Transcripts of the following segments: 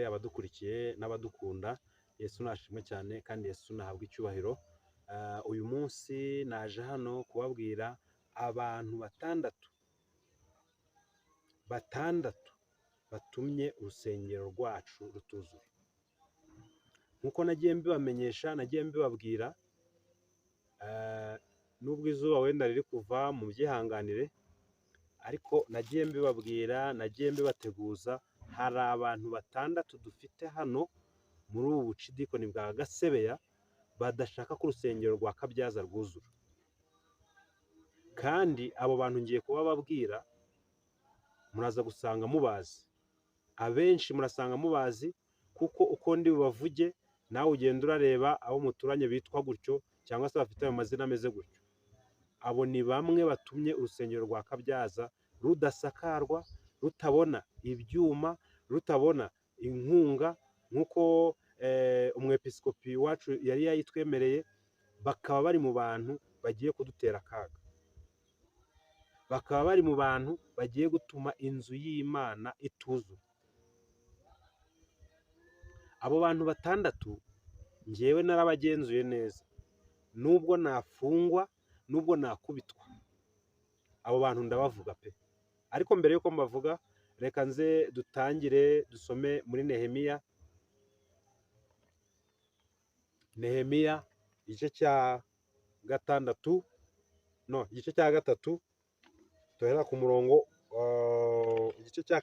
mwese abadukurikiye n'abadukunda. Yesu nashimwe cyane kandi Yesu nahabwa icyubahiro. Uyu munsi naje hano kubabwira abantu batandatu batumye urusengero rwacu rutuzura. Nkuko nagiye mbibamenyesha, nagiye mbibabwira, nubwo izuba wenda riri kuva mu byihanganire, ariko nagiye mbibabwira, nagiye mbibateguza. Hari abantu batandatu dufite hano muri ubu bucidikoni bwa Gasebeya badashaka ko urusengero rwa Kabyaza rwuzura, kandi abo bantu ngiye kubababwira muraza gusanga mubazi. Abenshi murasanga mubazi kuko uko ndi bubavuge nawe ugenda urareba abo muturanye bitwa gutyo cyangwa se bafite ayo mazina ameze gutyo. Abo ni bamwe batumye urusengero rwa Kabyaza rudasakarwa, rutabona ibyuma, rutabona inkunga nk'uko umwepiskopi wacu yari yayitwemereye. Bakaba bari mu bantu bagiye kudutera akaga, bakaba bari mu bantu bagiye gutuma inzu y'Imana ituzura. Abo bantu batandatu njyewe narabagenzuye neza, nubwo nafungwa, nubwo nakubitwa, abo bantu ndabavuga pe. Ariko mbere yuko mbavuga, reka nze dutangire dusome muri Nehemiya igice cya gatatu, tuhera ku murongo igice cya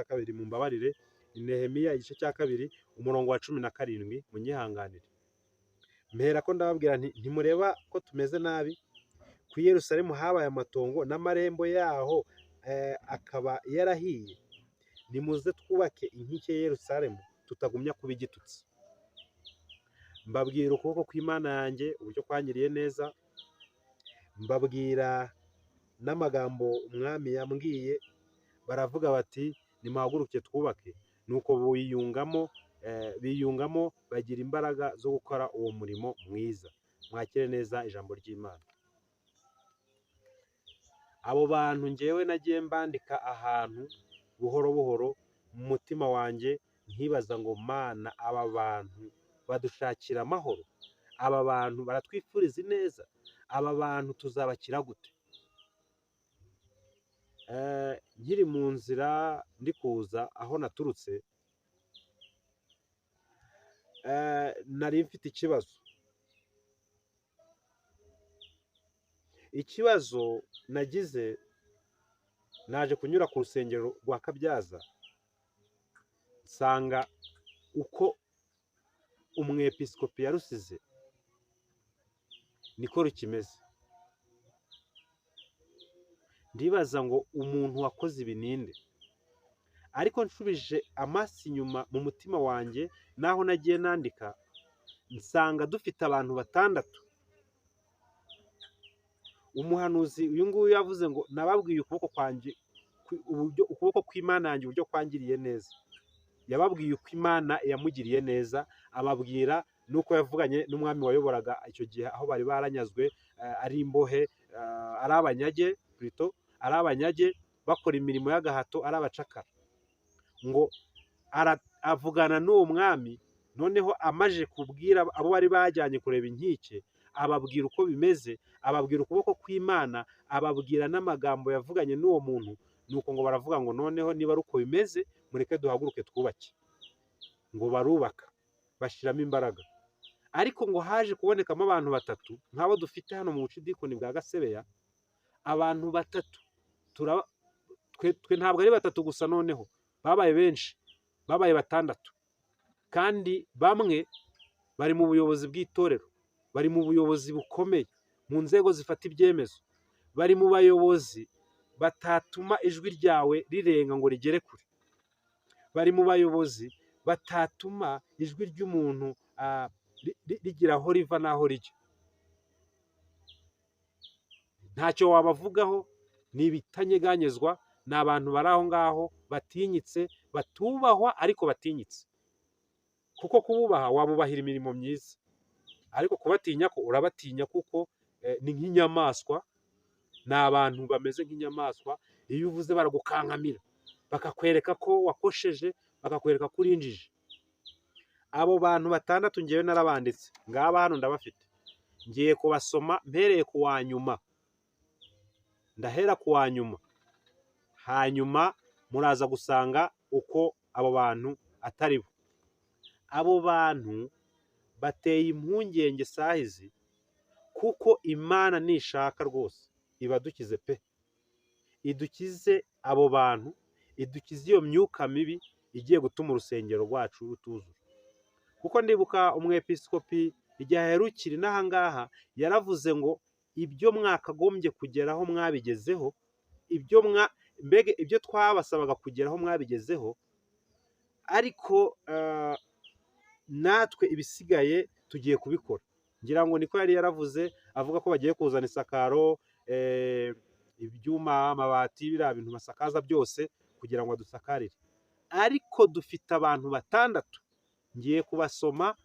kabiri mumbabarire. Nehemiya igice cya kabiri umurongo wa 17 munyihanganire. Mpera ko ndababwira nti ntimureba ko tumeze nabi ku Yerusalemu, habaye amatongo n'amarembo yaho akaba yarahiye. Nimuze twubake inkike ya Yerusalemu tutagumya kuba igitutsi. Mbabwira ukuboko kw'Imana yanjye uburyo kwangiriye neza, mbabwira n'amagambo umwami yambwiye. Baravuga bati nimuhaguruke twubake. Nuko biyungamo bagira imbaraga zo gukora uwo murimo mwiza. Mwakire neza ijambo ry'Imana. Abo bantu njyewe nagiye mbandika ahantu buhoro buhoro mu mutima wanjye, nkibaza ngo Mana, aba bantu badushakira amahoro, aba bantu baratwifuriza neza, aba bantu tuzabakira gute? Nkiri mu nzira ndi kuza aho naturutse, nari mfite ikibazo nagize. Naje kunyura ku rusengero rwa Kabyaza, nsanga uko umwepiskopi yarusize niko rukimeze. Ndibaza ngo umuntu wakoze ibi ninde? Ariko nshubije amaso inyuma mu mutima wanjye naho nagiye nandika, nsanga dufite abantu batandatu. Umuhanuzi uyu nguyu yavuze ngo nababwiye ukuboko kw'Imana yanjye uburyo kwangiriye neza. Yababwiye uko Imana yamugiriye neza, ababwira nuko yavuganye n'umwami wayoboraga icyo gihe aho bari baranyazwe, ari imbohe, ari abanyage bakora imirimo y'agahato, ari abacakara. Ngo avugana n'uwo mwami, noneho amaje kubwira abo bari bajyanye kureba inkike, ababwira uko bimeze, ababwira ukuboko kw'Imana, ababwira n'amagambo yavuganye n'uwo muntu. Nuko ngo baravuga ngo noneho niba ari uko bimeze, mureke duhaguruke twubake. Ngo barubaka bashyiramo imbaraga. Ariko ngo haje kubonekamo abantu batatu nk'abo dufite hano mu bucidikoni bwa Gasebeya. Abantu batatu, twe ntabwo ari batatu gusa, noneho babaye benshi, babaye batandatu. Kandi bamwe bari mu buyobozi bw'itorero, bari mu buyobozi bukomeye mu nzego zifata ibyemezo, bari mu bayobozi batatuma ijwi ryawe rirenga ngo rigere kure, bari mu bayobozi batatuma ijwi ry'umuntu rigira aho riva n'aho rijya. Ntacyo wabavugaho, ni ibitanyeganyezwa. Ni abantu bari aho ngaho batinyitse, batubahwa ariko batinyitse. Kuko kububaha wabubahira imirimo myiza, ariko kubatinya ko urabatinya kuko ni nk'inyamaswa. Ni abantu bameze nk'inyamaswa, iyo uvuze baragukankamira, bakakwereka ko wakosheje, bakakwereka ko uri injiji. Abo bantu batandatu ngewe narabanditse, ngaba hano ndabafite, ngiye kubasoma mpereye ku wa nyuma, ndahera ku wa nyuma, hanyuma muraza gusanga uko abo bantu atari bo. Abo bantu bateye impungenge sahizi, kuko Imana nishaka rwose ibadukize pe, idukize abo bantu, idukize iyo myuka mibi igiye gutuma urusengero rwacu rutuzura. Kuko ndibuka umwepiskopi igihe aherukira inaha ngaha yaravuze ngo ibyo mwakagombye kugeraho mwabigezeho, mbega ibyo twabasabaga kugeraho mwabigezeho, ariko natwe ibisigaye tugiye kubikora. Ngira ngo niko yari yaravuze, avuga ko bagiye kuzana isakaro, ibyuma, amabati, biriya bintu basakaza byose kugira ngo adusakarire. Ariko dufite abantu batandatu, ngiye kubasoma,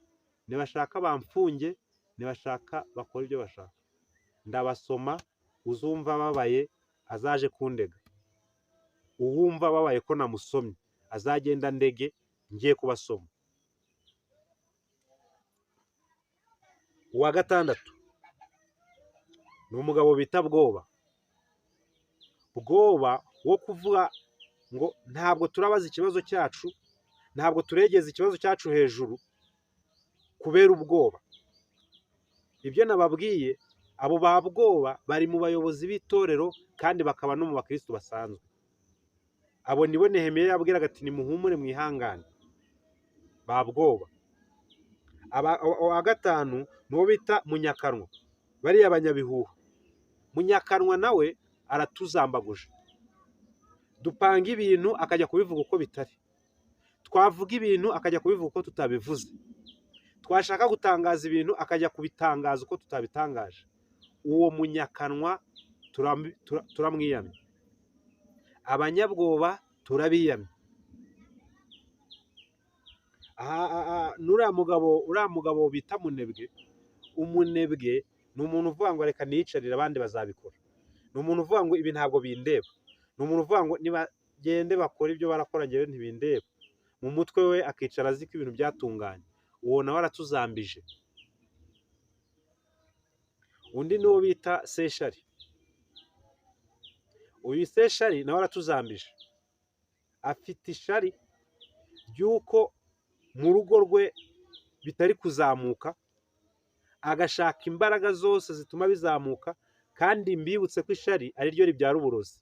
nibashaka bamfunge, nibashaka bakora ibyo bashaka. Ndabasoma, uzumva ababaye azaje kundega, uwumva ababaye ko namusomye azagenda ndege. Ngiye kubasoma. Uwa gatandatu ni umugabo bita Bwoba. Bwoba wo kuvuga ngo ntabwo turabaza ikibazo cyacu, ntabwo turegeza ikibazo cyacu hejuru kubera ubwoba. Ibyo nababwiye, abo ba Bwoba bari mu bayobozi b'itorero kandi bakaba no mu bakristo basanzwe. Abo nibo Nehemiya yabwiraga ati nimuhumure mwihangane, ba Bwoba. Wa gatanu nuwo bita Munyakanwa, bariya abanyabihuha. Munyakanwa nawe aratuzambaguje, dupanga ibintu akajya kubivuga uko bitari, twavuga ibintu akajya kubivuga uko tutabivuze, twashaka gutangaza ibintu akajya kubitangaza uko tutabitangaje. Uwo Munyakanwa turamwiyamye, abanyabwoba turabiyamye. Uriya mugabo bita Munebwe, umunebwe ni umuntu uvuga ngo reka niyicarire abandi bazabikora, ni umuntu uvuga ngo ibi ntabwo bindeba, ni umuntu uvuga ngo nibagende bakora ibyo barakora ngewe ntibindeba. Mu mutwe we akicara azi ko ibintu byatunganye. Uwo nawe aratuzambije. Undi niwo bita Seshari. Uyu Seshari nawe aratuzambije, afite ishari ry'uko mu rugo rwe bitari kuzamuka, agashaka imbaraga zose zituma bizamuka, kandi mbibutse ko ishari ari ryo ribyara uburozi.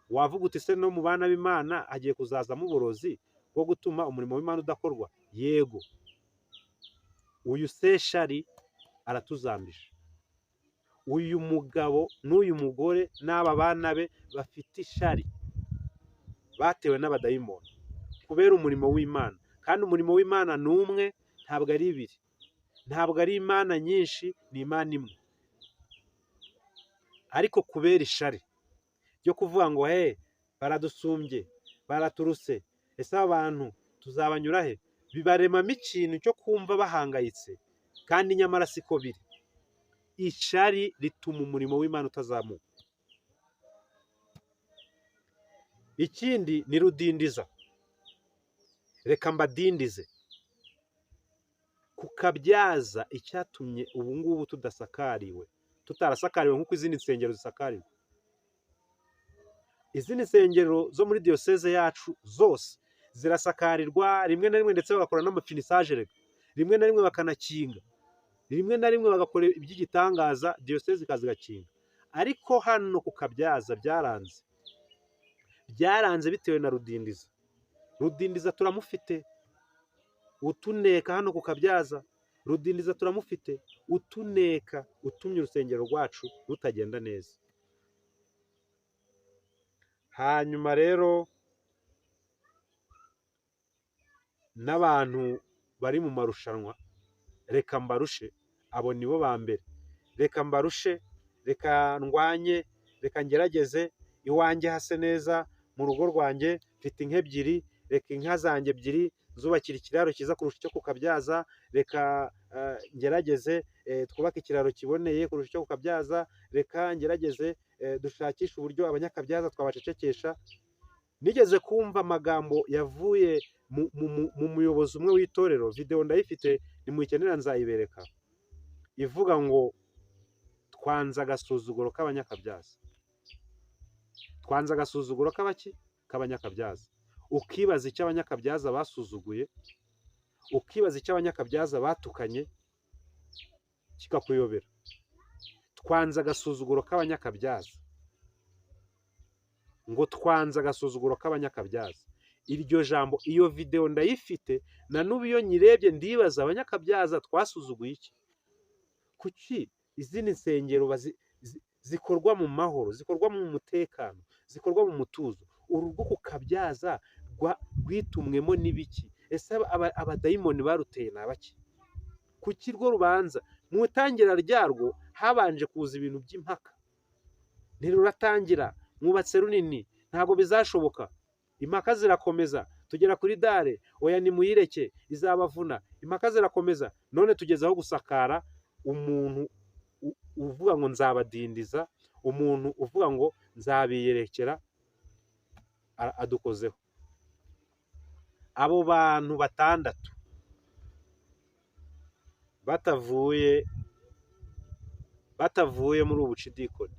Wavuga uti se no mu bana b'Imana hagiye kuzazamo uburozi bwo gutuma umurimo w'Imana udakorwa? Yego. Uyu Seshari aratuzambije. Uyu mugabo n'uyu mugore n'aba bana be bafite ishari, batewe n'abadayimoni kubera umurimo w'Imana. Kandi umurimo w'Imana ni umwe, ntabwo ari ibiri, ntabwo ari imana nyinshi, ni Imana imwe. Ariko kubera ishari ryo kuvuga ngo baradusumbye, baraturuse, ese aba bantu tuzabanyura he, bibaremamo ikintu cyo kumva bahangayitse, kandi nyamara siko biri. Ishari rituma umurimo w'Imana utazamuka. Ikindi ni rudindiza. Reka mbadindize. Ku Kabyaza icyatumye ubu ngubu tutarasakariwe nk'uko izindi nsengero zisakariwe. Izindi nsengero zo muri diyoseze yacu zose zirasakarirwa, rimwe na rimwe ndetse bagakora n'amafinisaje, rimwe na rimwe bakanakinga, rimwe na rimwe bagakora iby'igitangaza, diyoseze ikaza igakinga. Ariko hano ku Kabyaza byaranze bitewe na rudindiza. Rudindiza turamufite, utuneka hano ku Kabyaza. Rudindiza turamufite, utuneka, utumye urusengero rwacu rutagenda neza. Hanyuma rero n'abantu bari mu marushanwa, reka mbarushe, abo nibo ba mbere. Reka mbarushe, reka ndwanye, reka ngerageze, iwanjye hase neza, mu rugo rwanjye mfite inka ebyiri, reka inka zanjye ebyiri zubakira ikiraro cyiza kurusha icyo ku Kabyaza, reka ngerageze twubake ikiraro kiboneye kurusha icyo ku Kabyaza, reka ngerageze dushakishe uburyo abanyakabyaza twabacecekesha. nigeze kumva amagambo yavuye mu muyobozi umwe w'itorero, video ndayifite nimuyikenera nzayibereka, ivuga ngo twanze agasuzuguro k'abanyakabyaza. Twanze agasuzuguro k'abanyakabyaza. Ukibaza icyo abanyakabyaza basuzuguye, ukibaza icyo abanyakabyaza batukanye, kikakuyobera. Twanze agasuzuguro k'abanyakabyaza, ngo twanze agasuzuguro k'abanyakabyaza. Iryo jambo, iyo video ndayifite, na n'ubu iyo nyirebye ndibaza abanyakabyaza twasuzuguye iki? Kuki izindi nsengero zikorwa mu mahoro, zikorwa mu mutekano, zikorwa mu mutuzo, urugo ku Kabyaza rwitumwemo n'ibiki? Ese abadayimoni baruteye n'abaki? Kuki rwo rubanza mu itangira ryarwo habanje kuza ibintu by'impaka? Ntiruratangira, mwubatse runini, ntabwo bizashoboka. Impaka zirakomeza, tugera kuri Dore, oya nimuyireke izabavuna. Impaka zirakomeza, none tugeze aho gusakara. Umuntu uvuga ngo nzabadindiza, umuntu uvuga ngo nzabiyerekera, adukozeho. Abo bantu batandatu batavuye muri ubu bucidikoni,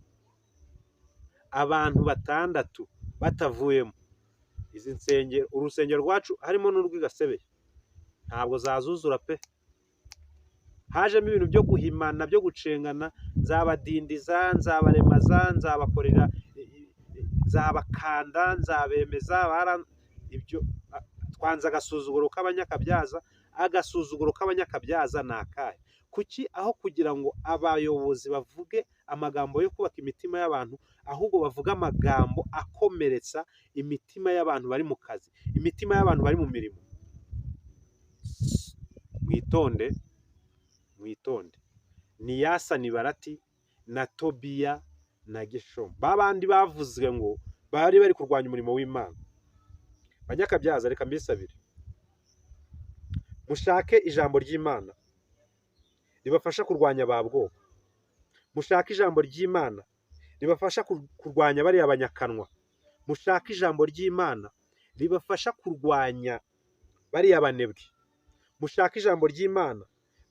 abantu batandatu batavuyemo, izi nsengero, urusengero rwacu harimo n'urw'igasebeye, ntabwo zazuzura pe. Hajemo ibintu byo guhimana, byo gucengana, nzabadindiza, nzabaremaza, nzabakorera, nzabakanda, nzabemeza, ibyo. Twanze agasuzuguro k'abanyakabyaza. Agasuzuguro k'abanyakabyaza ni akahe? Kuki aho kugira ngo abayobozi bavuge amagambo yo kubaka imitima y'abantu, ahubwo bavuga amagambo akomeretsa imitima y'abantu bari mu kazi, imitima y'abantu bari mu mirimo? Mwitonde, mwitonde. Ni Yasa, ni Barati, na Tobiya, na Geshomu, babandi bavuzwe ngo bari kurwanya umurimo w'Imana. Banyakabyaza, reka mbisabire, mushake ijambo ry'Imana ribafasha kurwanya ba bwoko. Mushake ijambo ry'Imana ribafasha kurwanya bariya abanyakanwa. Mushake ijambo ry'Imana ribafasha kurwanya bariya banebwe. Mushake ijambo ry'Imana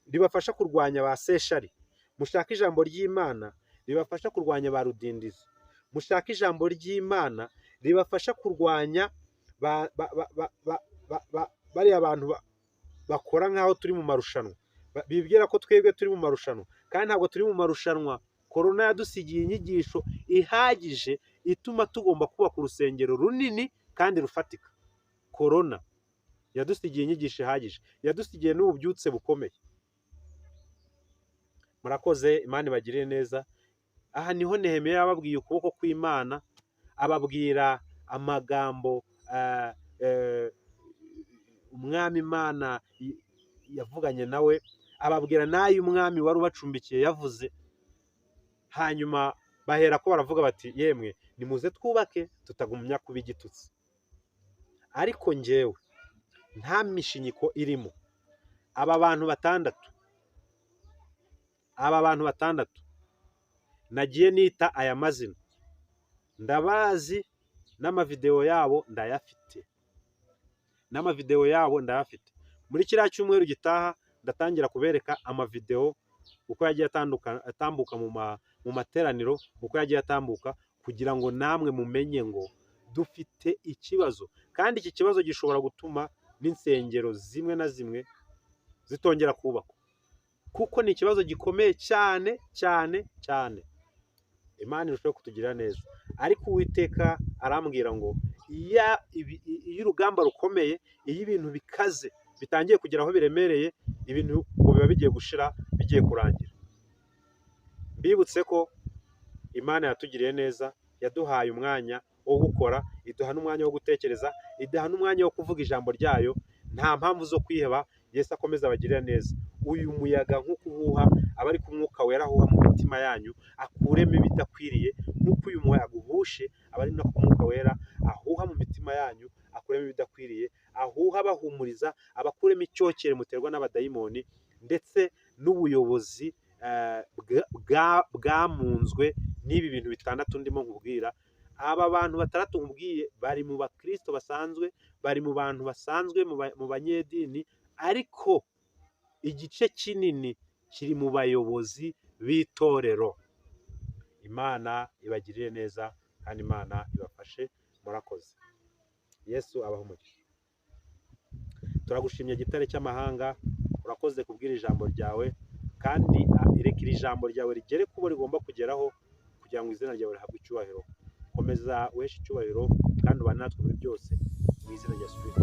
ribafasha kurwanya ba seshari. Mushake ijambo ry'Imana ribafasha kurwanya ba rudindizi. Mushake ijambo ry'Imana ribafasha kurwanya bariya abantu bakora nk'aho turi mu marushanwa, bibwira ko twebwe turi mu marushanwa, kandi ntabwo turi mu marushanwa. Korona yadusigiye inyigisho ihagije ituma tugomba kubaka urusengero runini kandi rufatika. Korona yadusigiye inyigisho ihagije, yadusigiye n'ububyutse bukomeye. Murakoze, Imana ibagirire neza. Aha niho Nehemiya yababwiye ukuboko kw'Imana, ababwira amagambo umwami Imana yavuganye nawe, ababwira n'ayo umwami wari ubacumbikiye yavuze. Hanyuma bahera ko baravuga bati, yemwe nimuze twubake tutagumya kuba igitutsi. Ariko njyewe nta mishinyiko irimo. Aba bantu batandatu nagiye nita aya mazina, ndabazi, n'amavideo yabo ndayafite. Muri kiriya cyumweru gitaha ndatangira kubereka amavideo uko yagiye atambuka mu materaniro, uko yagiye atambuka, kugira ngo namwe mumenye ngo dufite ikibazo, kandi iki kibazo gishobora gutuma n'insengero zimwe na zimwe zitongera kubakwa, kuko ni ikibazo gikomeye cyane cyane cyane. Imana irushaho kutugirira neza. Ariko Uwiteka arambwira ngo iyo urugamba rukomeye, iyo ibintu bikaze bitangiye kugera aho biremereye, ibintu ngo biba bigiye gushira, bigiye kurangira. Mbibutse ko Imana yatugiriye neza, yaduhaye umwanya wo gukora, iduha n'umwanya wo gutekereza, iduha n'umwanya wo kuvuga ijambo ryayo. Nta mpamvu zo kwiheba. Yesu akomeza abagirira neza. Uyu muyaga nk'uko uhuha, abari ku Mwuka Wera ahuha mu mitima yanyu, akuremo ibidakwiriye. Nk'uko uyu muyaga uhushe, abari no ku Mwuka Wera ahuha mu mitima yanyu, akuremo ibidakwiriye, ahuha abahumuriza, abakuremo icyokere muterwa n'abadayimoni, ndetse n'ubuyobozi bwamunzwe n'ibi bintu bitandatu ndimo nkubwira. aba bantu batandatu nkubwiye bari mu bakristo basanzwe, bari mu bantu basanzwe, mu banyedini, ariko igice kinini kiri mu bayobozi b'itorero. Imana ibagirire neza kandi Imana ibafashe. Murakoze. Yesu abaho umugisha. Turagushimye gitare cy'amahanga, urakoze kubwira ijambo ryawe, kandi reka iri jambo ryawe rigere kubo rigomba kugeraho, kugira ngo izina ryawe rihabwe icyubahiro. Komeza uheshe icyubahiro kandi ubane natwe muri byose, mu izina rya Yesu Kristo.